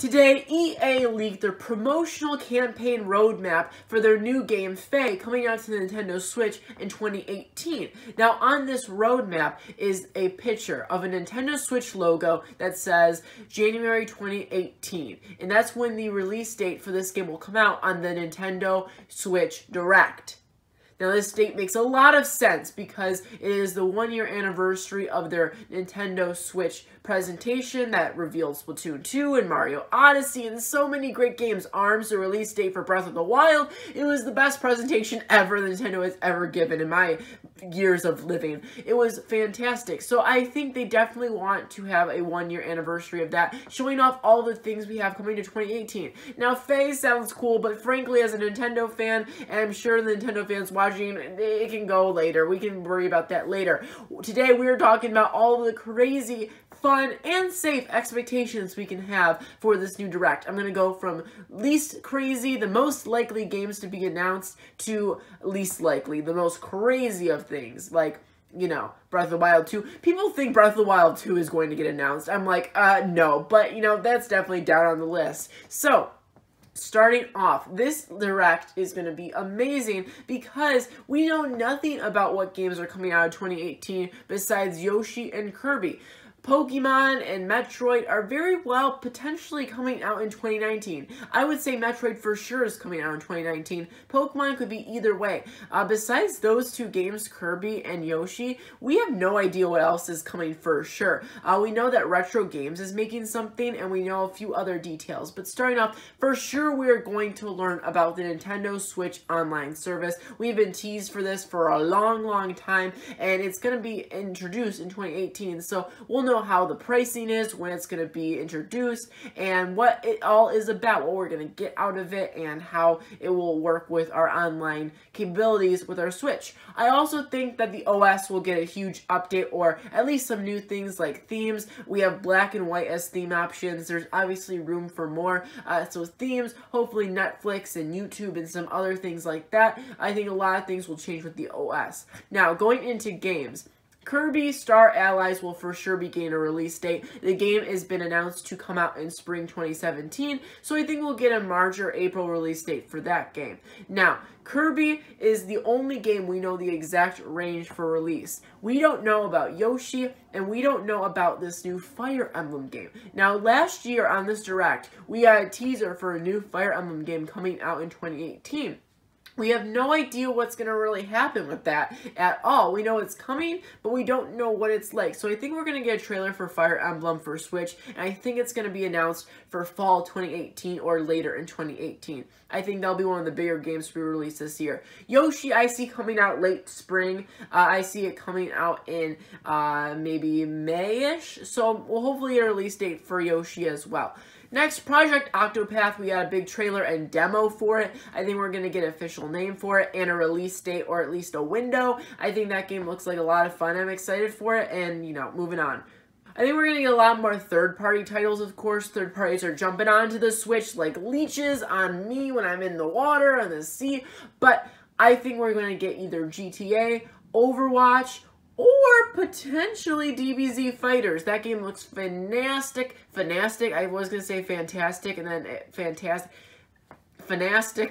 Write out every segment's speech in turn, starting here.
Today, EA leaked their promotional campaign roadmap for their new game, Faye, coming out to the Nintendo Switch in 2018. Now, on this roadmap is a picture of a Nintendo Switch logo that says January 2018, and that's when the release date for this game will come out on the Nintendo Switch Direct. Now, this date makes a lot of sense because it is the one-year anniversary of their Nintendo Switch presentation that revealed Splatoon 2 and Mario Odyssey and so many great games. ARMS, the release date for Breath of the Wild. It was the best presentation ever Nintendo has ever given in my years of living. It was fantastic. So I think they definitely want to have a one-year anniversary of that, showing off all the things we have coming to 2018. Now, Faye sounds cool, but frankly, as a Nintendo fan, and I'm sure the Nintendo fans watching, it can go later. We can worry about that later. Today, we're talking about all the crazy, fun, and safe expectations we can have for this new Direct. I'm going to go from least crazy, the most likely games to be announced, to least likely, the most crazy of things, like, you know, Breath of the Wild 2. People think Breath of the Wild 2 is going to get announced. I'm like, no, but, you know, that's definitely down on the list. So, starting off, this Direct is going to be amazing because we know nothing about what games are coming out of 2018 besides Yoshi and Kirby. Pokemon and Metroid are very well potentially coming out in 2019. I would say Metroid for sure is coming out in 2019. Pokemon could be either way. Besides those two games, Kirby and Yoshi, we have no idea what else is coming for sure. We know that Retro Games is making something, and we know a few other details. But starting off, for sure we are going to learn about the Nintendo Switch online service. We've been teased for this for a long time, and it's going to be introduced in 2018. So we'll know how the pricing is, when it's going to be introduced, and what it all is about, what we're going to get out of it, and how it will work with our online capabilities with our Switch. I also think that the OS will get a huge update, or at least some new things like themes. We have black and white as theme options. There's obviously room for more. So themes, hopefully Netflix and YouTube and some other things like that. I think a lot of things will change with the OS. Now, going into games, Kirby Star Allies will for sure be getting a release date. The game has been announced to come out in spring 2017, so I think we'll get a March or April release date for that game. Now, Kirby is the only game we know the exact range for release. We don't know about Yoshi, and we don't know about this new Fire Emblem game. Now, last year on this Direct, we got a teaser for a new Fire Emblem game coming out in 2018. We have no idea what's going to really happen with that at all. We know it's coming, but we don't know what it's like. So I think we're going to get a trailer for Fire Emblem for Switch, and I think it's going to be announced for fall 2018 or later in 2018. I think that'll be one of the bigger games to be released this year. Yoshi, I see coming out late spring. I see it coming out in maybe May-ish. So we'll hopefully get a release date for Yoshi as well. Next, Project Octopath, we got a big trailer and demo for it. I think we're going to get an official name for it and a release date, or at least a window. I think that game looks like a lot of fun. I'm excited for it, and, you know, moving on. I think we're going to get a lot more third-party titles, of course. Third parties are jumping onto the Switch like leeches on me when I'm in the water, on the sea. But I think we're going to get either GTA, Overwatch, or potentially DBZ Fighters. That game looks fantastic. I was going to say fantastic, and then fantastic.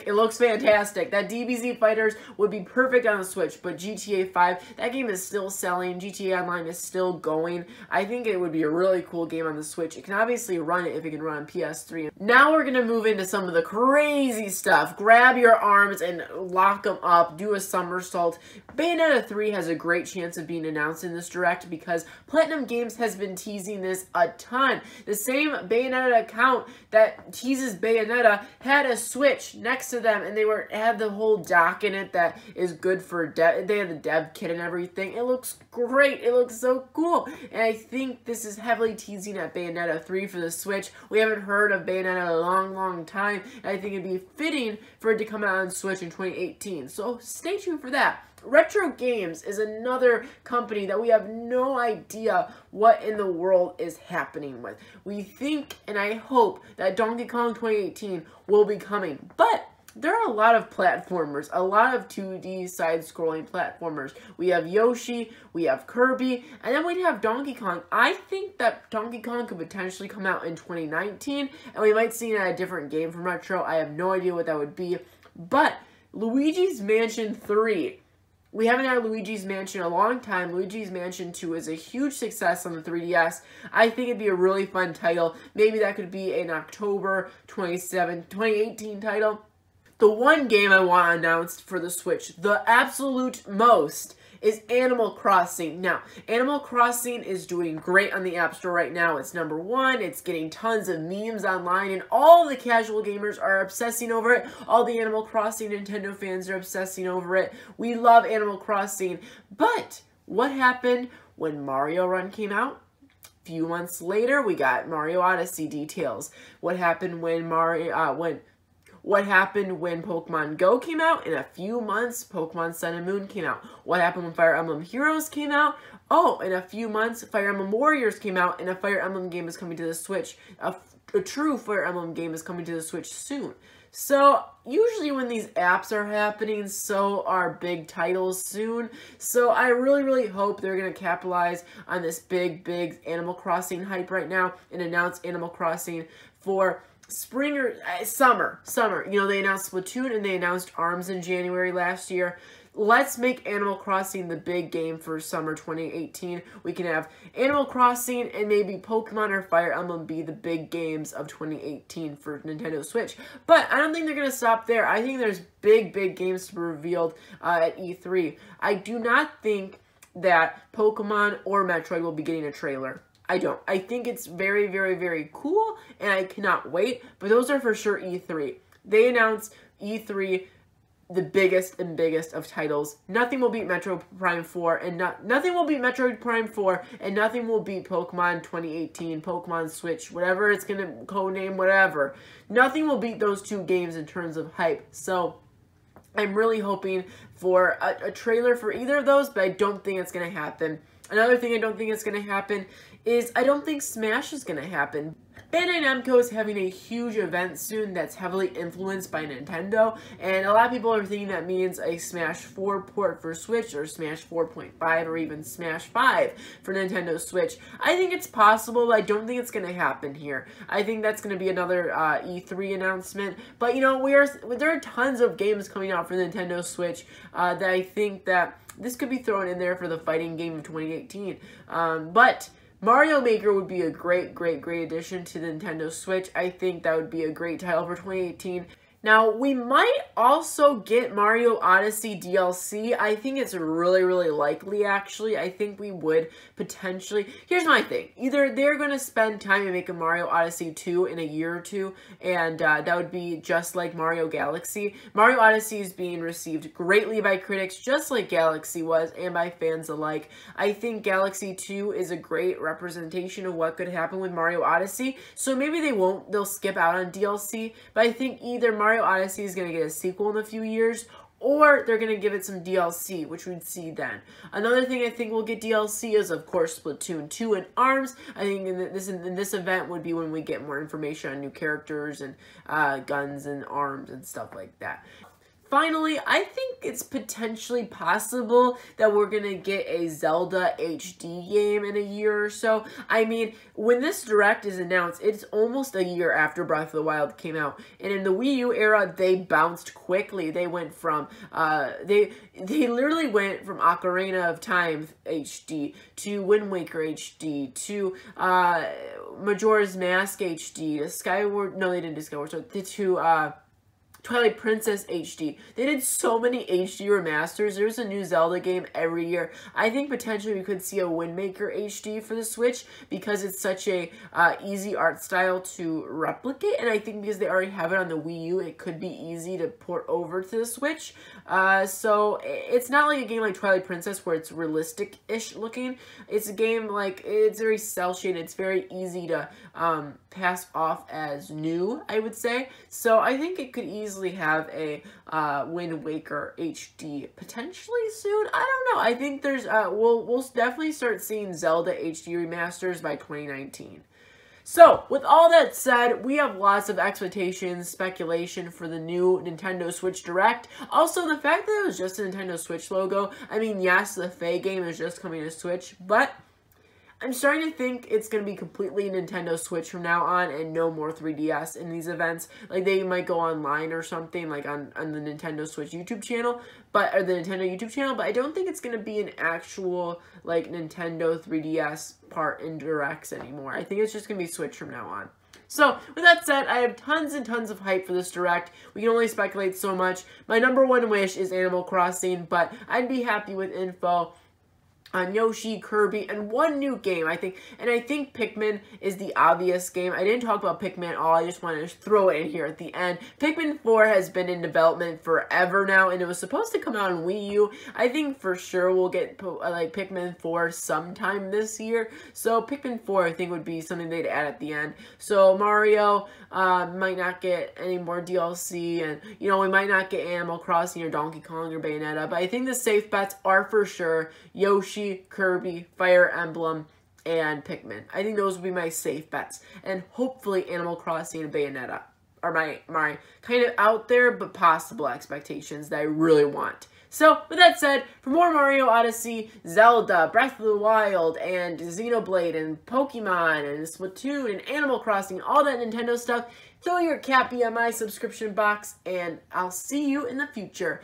It looks fantastic. That DBZ Fighters would be perfect on the Switch, but GTA 5, that game is still selling. GTA Online is still going. I think it would be a really cool game on the Switch. It can obviously run it if it can run on PS3. Now we're going to move into some of the crazy stuff. Grab your arms and lock them up. Do a somersault. Bayonetta 3 has a great chance of being announced in this Direct because Platinum Games has been teasing this a ton. The same Bayonetta account that teases Bayonetta had a Switch next to them, and they had the whole dock in it that is good for dev. They had the dev kit and everything. It looks great. It looks so cool. And I think this is heavily teasing at Bayonetta 3 for the Switch. We haven't heard of Bayonetta in a long time, and I think it'd be fitting for it to come out on Switch in 2018. So stay tuned for that. Retro Games is another company that we have no idea what in the world is happening with. We think, and I hope, that Donkey Kong 2018 will be coming, but there are a lot of platformers, a lot of 2D side-scrolling platformers. We have Yoshi, we have Kirby, and then we have Donkey Kong. I think that Donkey Kong could potentially come out in 2019, and we might see it at a different game from Retro. I have no idea what that would be, but Luigi's Mansion 3. We haven't had Luigi's Mansion in a long time. Luigi's Mansion 2 is a huge success on the 3DS. I think it'd be a really fun title. Maybe that could be an October 2018 title. The one game I want announced for the Switch, the absolute most, is Animal Crossing. Now, Animal Crossing is doing great on the App Store right now. It's #1. It's getting tons of memes online, and all the casual gamers are obsessing over it. All the Animal Crossing Nintendo fans are obsessing over it. We love Animal Crossing. But what happened when Mario Run came out? A few months later, we got Mario Odyssey details. What happened when What happened when Pokemon Go came out? In a few months, Pokemon Sun and Moon came out. What happened when Fire Emblem Heroes came out? Oh, in a few months, Fire Emblem Warriors came out, and a Fire Emblem game is coming to the Switch. A true Fire Emblem game is coming to the Switch soon. So, usually when these apps are happening, so are big titles soon. So, I really hope they're going to capitalize on this big Animal Crossing hype right now and announce Animal Crossing for spring or summer. You know, they announced Splatoon and they announced ARMS in January last year. Let's make Animal Crossing the big game for summer 2018. We can have Animal Crossing and maybe Pokemon or Fire Emblem be the big games of 2018 for Nintendo Switch. But I don't think they're going to stop there. I think there's big games to be revealed at E3. I do not think that Pokemon or Metroid will be getting a trailer. I don't. I think it's very cool, and I cannot wait. But those are for sure E3. They announced E3, the biggest of titles. Nothing will beat Metroid Prime 4, and nothing will beat Metroid Prime 4, and nothing will beat Pokemon 2018, Pokemon Switch, whatever it's gonna codename, whatever. Nothing will beat those two games in terms of hype. So I'm really hoping for a trailer for either of those, but I don't think it's gonna happen. Another thing I don't think is going to happen is I don't think Smash is going to happen. Bandai Namco is having a huge event soon that's heavily influenced by Nintendo, and a lot of people are thinking that means a Smash 4 port for Switch, or Smash 4.5, or even Smash 5 for Nintendo Switch. I think it's possible, but I don't think it's going to happen here. I think that's going to be another E3 announcement, but you know, there are tons of games coming out for Nintendo Switch that I think that this could be thrown in there for the fighting game of 2018, but Mario Maker would be a great addition to the Nintendo Switch. I think that would be a great title for 2018. Now, we might also get Mario Odyssey DLC. I think it's really likely, actually. I think we would potentially. Here's my thing. Either they're going to spend time and make a Mario Odyssey 2 in a year or two, and that would be just like Mario Galaxy. Mario Odyssey is being received greatly by critics, just like Galaxy was, and by fans alike. I think Galaxy 2 is a great representation of what could happen with Mario Odyssey, so maybe they'll skip out on DLC, but I think either Mario Odyssey is going to get a sequel in a few years, or they're going to give it some DLC, which we'd see then. Another thing I think we'll get DLC is, of course, Splatoon 2 and ARMS. I think in this event would be when we get more information on new characters and guns and arms and stuff like that. Finally, I think it's potentially possible that we're going to get a Zelda HD game in a year or so. I mean, when this Direct is announced, it's almost a year after Breath of the Wild came out. And in the Wii U era, they bounced quickly. They went from, they literally went from Ocarina of Time HD to Wind Waker HD to Majora's Mask HD to Skyward, no, they didn't do Skyward, so to Twilight Princess HD. They did so many HD remasters. There's a new Zelda game every year. I think potentially we could see a Wind Waker HD for the Switch because it's such a easy art style to replicate, and I think because they already have it on the Wii U, it could be easy to port over to the Switch. So it's not like a game like Twilight Princess where it's realistic-ish looking. It's a game like, it's very cel-shaded. It's very easy to pass off as new, I would say. So I think it could easily have a Wind Waker HD potentially soon. I don't know. I think there's we'll definitely start seeing Zelda HD remasters by 2019. So, with all that said, we have lots of expectations, speculation for the new Nintendo Switch Direct. Also, the fact that it was just a Nintendo Switch logo, I mean, yes, the Faye game is just coming to Switch, but I'm starting to think it's going to be completely Nintendo Switch from now on and no more 3DS in these events. Like, they might go online or something, like on the Nintendo Switch YouTube channel, or the Nintendo YouTube channel, but I don't think it's going to be an actual, like, Nintendo 3DS part in Directs anymore. I think it's just going to be Switch from now on. So, with that said, I have tons and tons of hype for this Direct. We can only speculate so much. My number one wish is Animal Crossing, but I'd be happy with info on Yoshi, Kirby, and one new game, I think. And I think Pikmin is the obvious game. I didn't talk about Pikmin at all. I just wanted to throw it in here at the end. Pikmin 4 has been in development forever now, and it was supposed to come out on Wii U. I think for sure we'll get, like, Pikmin 4 sometime this year. So Pikmin 4, I think, would be something they'd add at the end. So Mario might not get any more DLC, and, you know, we might not get Animal Crossing or Donkey Kong or Bayonetta. But I think the safe bets are for sure Yoshi, Kirby, Fire Emblem, and Pikmin. I think those would be my safe bets. And hopefully Animal Crossing and Bayonetta are my kind of out there but possible expectations that I really want. So, with that said, for more Mario Odyssey, Zelda, Breath of the Wild, and Xenoblade, and Pokemon, and Splatoon, and Animal Crossing, all that Nintendo stuff, throw your cat BMI subscription box, and I'll see you in the future.